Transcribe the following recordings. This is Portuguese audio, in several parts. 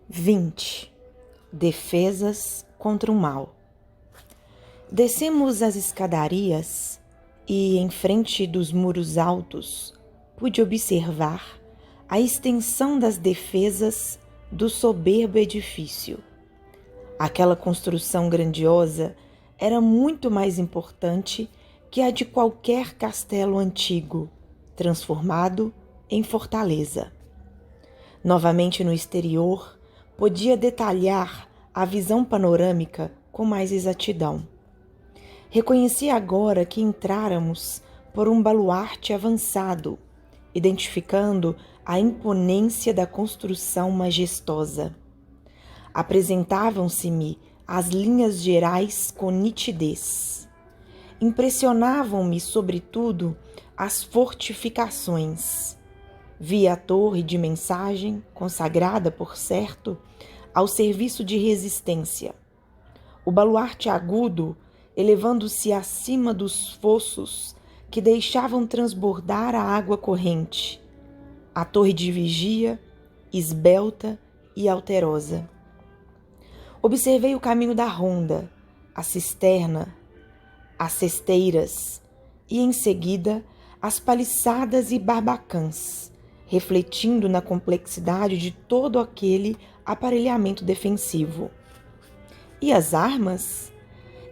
20. Defesas contra o mal. Descemos as escadarias e, em frente dos muros altos, pude observar a extensão das defesas do soberbo edifício. Aquela construção grandiosa era muito mais importante que a de qualquer castelo antigo, transformado em fortaleza. Novamente no exterior, podia detalhar a visão panorâmica com mais exatidão. Reconheci agora que entráramos por um baluarte avançado, identificando a imponência da construção majestosa. Apresentavam-se-me as linhas gerais com nitidez. Impressionavam-me, sobretudo, as fortificações. Vi a torre de mensagem, consagrada, por certo, ao serviço de resistência. O baluarte agudo, elevando-se acima dos fossos que deixavam transbordar a água corrente. A torre de vigia, esbelta e alterosa. Observei o caminho da ronda, a cisterna, as cesteiras e, em seguida, as paliçadas e barbacãs, refletindo na complexidade de todo aquele aparelhamento defensivo. E as armas?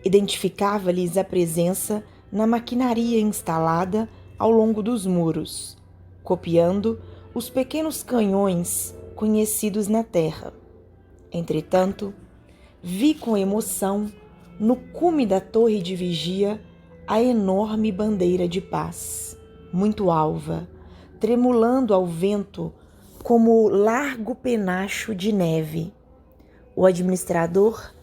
Identificava-lhes a presença na maquinaria instalada ao longo dos muros, copiando os pequenos canhões conhecidos na terra. Entretanto, vi com emoção, no cume da torre de vigia, a enorme bandeira de paz, muito alva, tremulando ao vento como largo penacho de neve. O administrador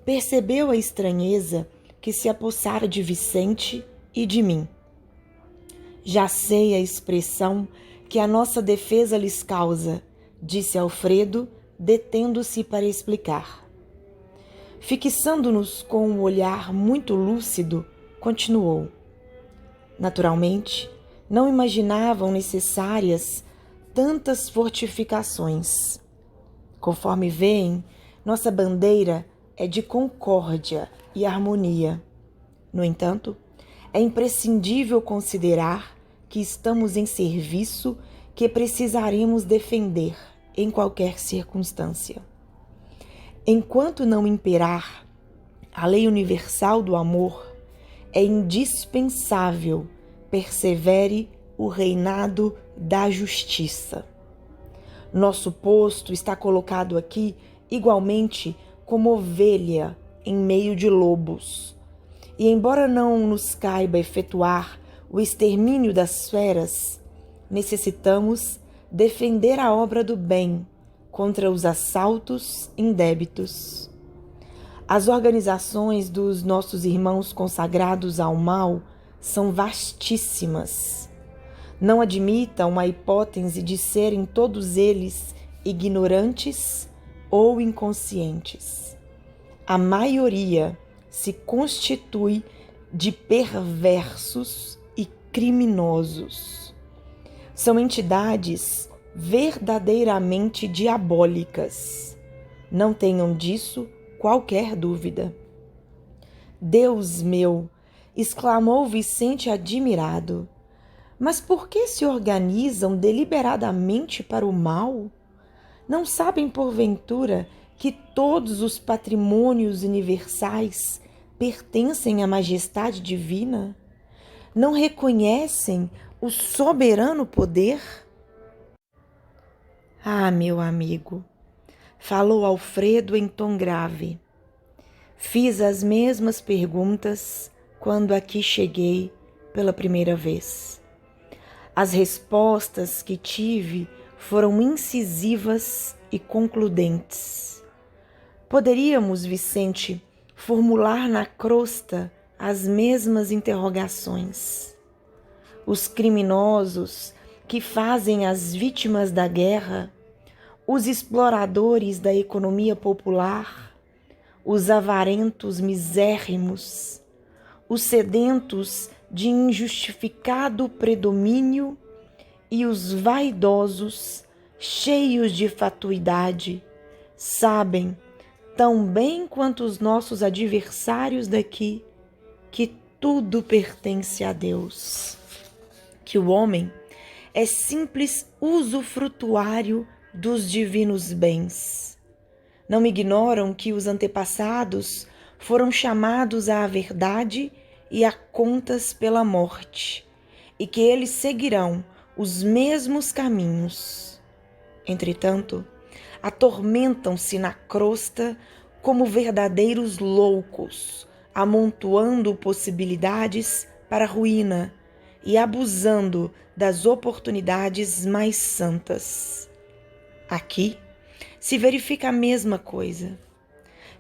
percebeu a estranheza que se apossara de Vicente e de mim. Já sei a expressão que a nossa defesa lhes causa, disse Alfredo, detendo-se para explicar. Fixando-nos com um olhar muito lúcido, continuou. Naturalmente, não imaginavam necessárias tantas fortificações. Conforme veem, nossa bandeira é de concórdia e harmonia. No entanto, é imprescindível considerar que estamos em serviço que precisaremos defender em qualquer circunstância. Enquanto não imperar a lei universal do amor, é indispensável persevere o reinado da justiça. Nosso posto está colocado aqui igualmente como ovelha em meio de lobos. E embora não nos caiba efetuar o extermínio das feras, necessitamos defender a obra do bem contra os assaltos indébitos. As organizações dos nossos irmãos consagrados ao mal são vastíssimas. Não admitam a hipótese de serem todos eles ignorantes ou inconscientes. A maioria se constitui de perversos e criminosos. São entidades verdadeiramente diabólicas. Não tenham disso qualquer dúvida. Deus meu! Exclamou Vicente admirado. Mas por que se organizam deliberadamente para o mal? Não sabem, porventura, que todos os patrimônios universais pertencem à majestade divina? Não reconhecem o soberano poder? Ah, meu amigo, falou Alfredo em tom grave. Fiz as mesmas perguntas quando aqui cheguei pela primeira vez. As respostas que tive foram incisivas e concludentes. Poderíamos, Vicente, formular na crosta as mesmas interrogações. Os criminosos que fazem as vítimas da guerra, os exploradores da economia popular, os avarentos misérrimos, os sedentos de injustificado predomínio e os vaidosos, cheios de fatuidade, sabem, tão bem quanto os nossos adversários daqui, que tudo pertence a Deus, que o homem é simples usufrutuário dos divinos bens. Não ignoram que os antepassados foram chamados à verdade e a contas pela morte, e que eles seguirão os mesmos caminhos. Entretanto, atormentam-se na crosta como verdadeiros loucos, amontoando possibilidades para a ruína e abusando das oportunidades mais santas. Aqui se verifica a mesma coisa.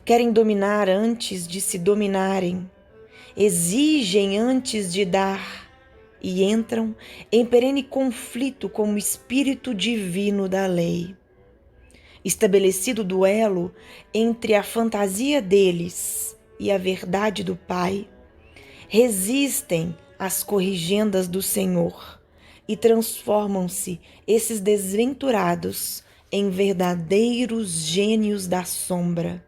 Querem dominar antes de se dominarem, exigem antes de dar e entram em perene conflito com o espírito divino da lei. Estabelecido o duelo entre a fantasia deles e a verdade do Pai, resistem às corrigendas do Senhor e transformam-se esses desventurados em verdadeiros gênios da sombra,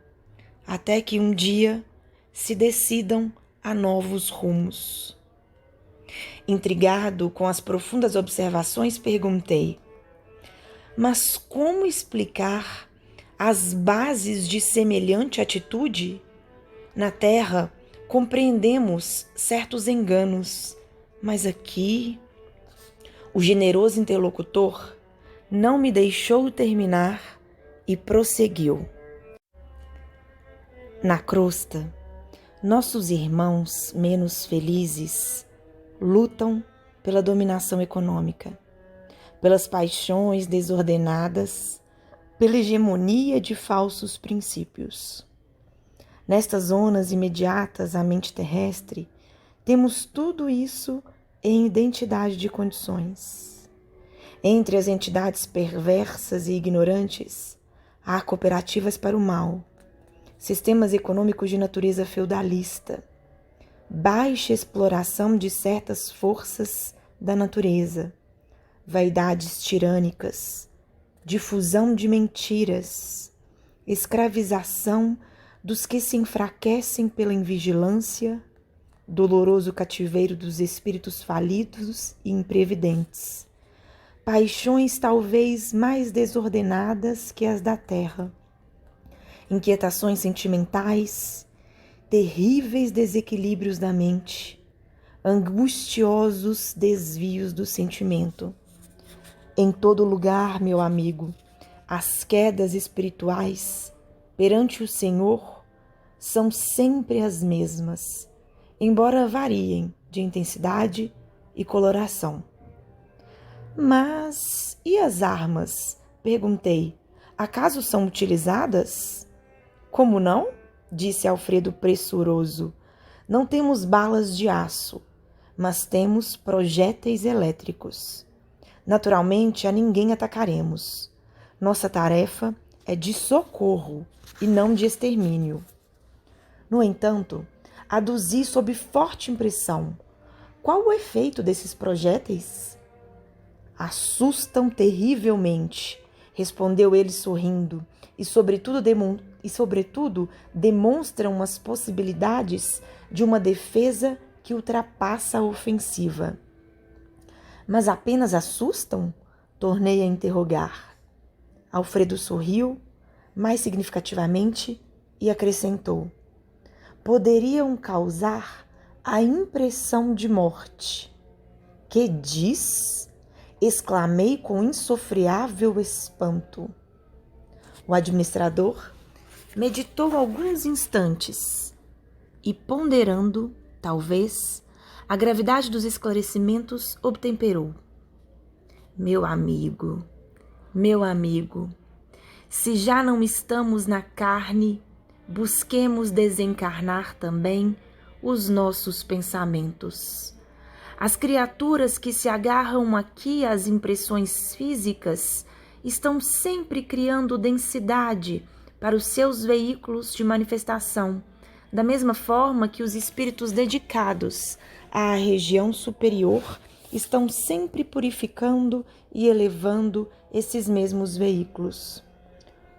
até que um dia se decidam a novos rumos. Intrigado com as profundas observações, perguntei: mas como explicar as bases de semelhante atitude? Na Terra, compreendemos certos enganos, mas aqui o generoso interlocutor não me deixou terminar e prosseguiu. Na crosta, nossos irmãos menos felizes lutam pela dominação econômica, pelas paixões desordenadas, pela hegemonia de falsos princípios. Nestas zonas imediatas à mente terrestre, temos tudo isso em identidade de condições. Entre as entidades perversas e ignorantes, há cooperativas para o mal, sistemas econômicos de natureza feudalista, baixa exploração de certas forças da natureza, vaidades tirânicas, difusão de mentiras, escravização dos que se enfraquecem pela invigilância, doloroso cativeiro dos espíritos falidos e imprevidentes, paixões talvez mais desordenadas que as da terra, inquietações sentimentais, terríveis desequilíbrios da mente, angustiosos desvios do sentimento. Em todo lugar, meu amigo, as quedas espirituais perante o Senhor são sempre as mesmas, embora variem de intensidade e coloração. Mas e as armas? Perguntei. Acaso são utilizadas? Como não? Disse Alfredo pressuroso. Não temos balas de aço, mas temos projéteis elétricos. Naturalmente, a ninguém atacaremos. Nossa tarefa é de socorro e não de extermínio. No entanto, aduzi sob forte impressão. Qual o efeito desses projéteis? Assustam terrivelmente, respondeu ele sorrindo, e sobretudo demonstram as possibilidades de uma defesa que ultrapassa a ofensiva. Mas apenas assustam? Tornei a interrogar. Alfredo sorriu, mais significativamente, e acrescentou: poderiam causar a impressão de morte. Que diz? Exclamei com insofreável espanto. O administrador meditou alguns instantes e, ponderando, talvez, a gravidade dos esclarecimentos, obtemperou. Meu amigo, se já não estamos na carne, busquemos desencarnar também os nossos pensamentos. As criaturas que se agarram aqui às impressões físicas estão sempre criando densidade para os seus veículos de manifestação, da mesma forma que os espíritos dedicados à região superior estão sempre purificando e elevando esses mesmos veículos.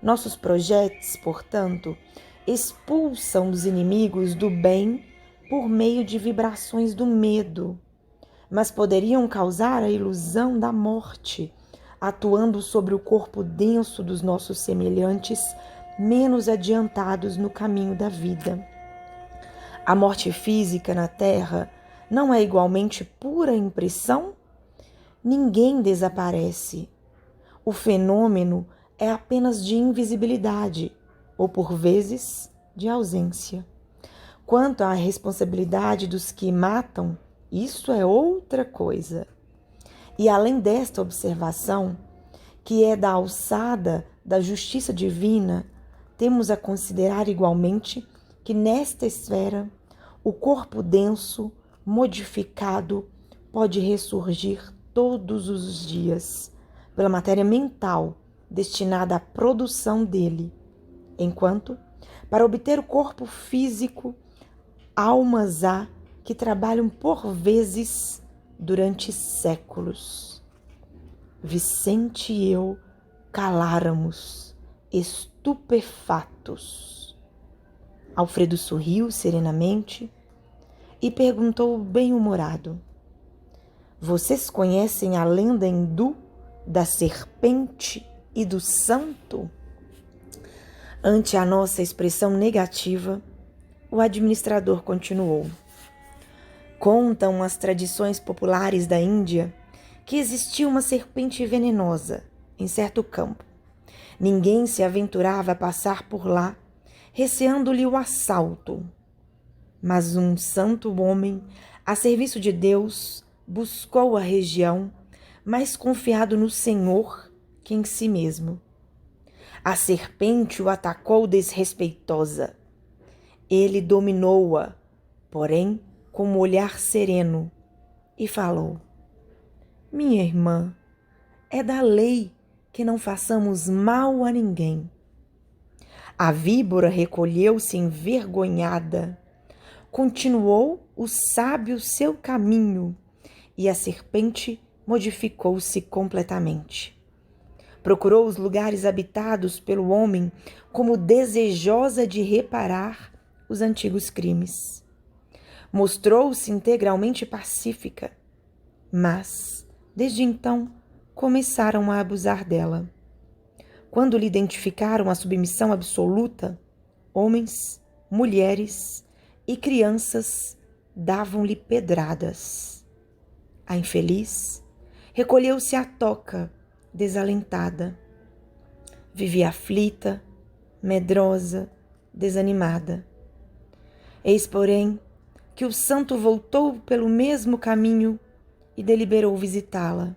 Nossos projetos, portanto, expulsam os inimigos do bem por meio de vibrações do medo, mas poderiam causar a ilusão da morte, atuando sobre o corpo denso dos nossos semelhantes menos adiantados no caminho da vida. A morte física na Terra não é igualmente pura impressão? Ninguém desaparece. O fenômeno é apenas de invisibilidade, ou por vezes de ausência. Quanto à responsabilidade dos que matam, isso é outra coisa. E além desta observação, que é da alçada da justiça divina, temos a considerar igualmente que nesta esfera o corpo denso, modificado, pode ressurgir todos os dias pela matéria mental destinada à produção dele, enquanto, para obter o corpo físico, almas há que trabalham por vezes durante séculos. Vicente e eu caláramos, estupefatos. Alfredo sorriu serenamente e perguntou bem-humorado: vocês conhecem a lenda hindu da serpente e do santo? Ante a nossa expressão negativa, o administrador continuou: contam as tradições populares da Índia que existia uma serpente venenosa em certo campo. Ninguém se aventurava a passar por lá, receando-lhe o assalto. Mas um santo homem, a serviço de Deus, buscou a região, mais confiado no Senhor que em si mesmo. A serpente o atacou desrespeitosa. Ele dominou-a, porém com um olhar sereno, e falou: minha irmã, é da lei que não façamos mal a ninguém. A víbora recolheu-se envergonhada. Continuou o sábio seu caminho, e a serpente modificou-se completamente. Procurou os lugares habitados pelo homem como desejosa de reparar os antigos crimes. Mostrou-se integralmente pacífica, mas, desde então, começaram a abusar dela. Quando lhe identificaram a submissão absoluta, homens, mulheres e crianças davam-lhe pedradas. A infeliz recolheu-se à toca, desalentada. Vivia aflita, medrosa, desanimada. Eis, porém, que o santo voltou pelo mesmo caminho e deliberou visitá-la.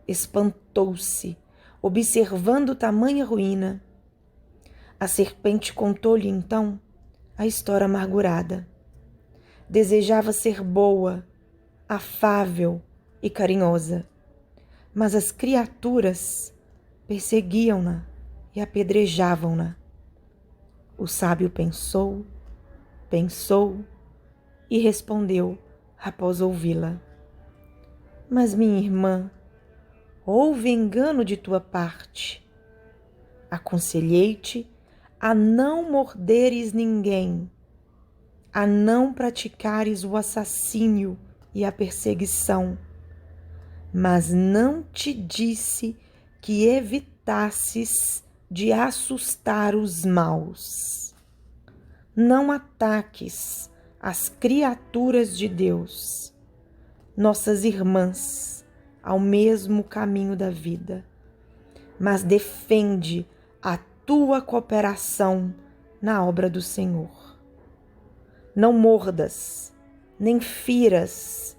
Espantou-se, observando tamanha ruína. A serpente contou-lhe então a história amargurada. Desejava ser boa, afável e carinhosa, mas as criaturas perseguiam-na e apedrejavam-na. O sábio pensou e respondeu após ouvi-la: mas, minha irmã, houve engano de tua parte. Aconselhei-te a não morderes ninguém, a não praticares o assassínio e a perseguição, mas não te disse que evitasses de assustar os maus. Não ataques as criaturas de Deus, nossas irmãs, ao mesmo caminho da vida, mas defende a tua cooperação na obra do Senhor. Não mordas, nem firas,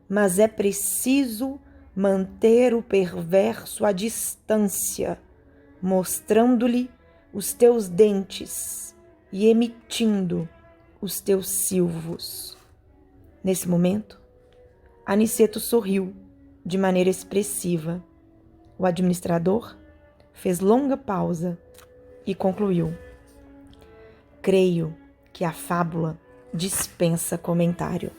mas é preciso manter o perverso à distância, mostrando-lhe os teus dentes e emitindo os teus silvos. Nesse momento, Aniceto sorriu de maneira expressiva. O administrador fez longa pausa e concluiu: creio que a fábula dispensa comentário.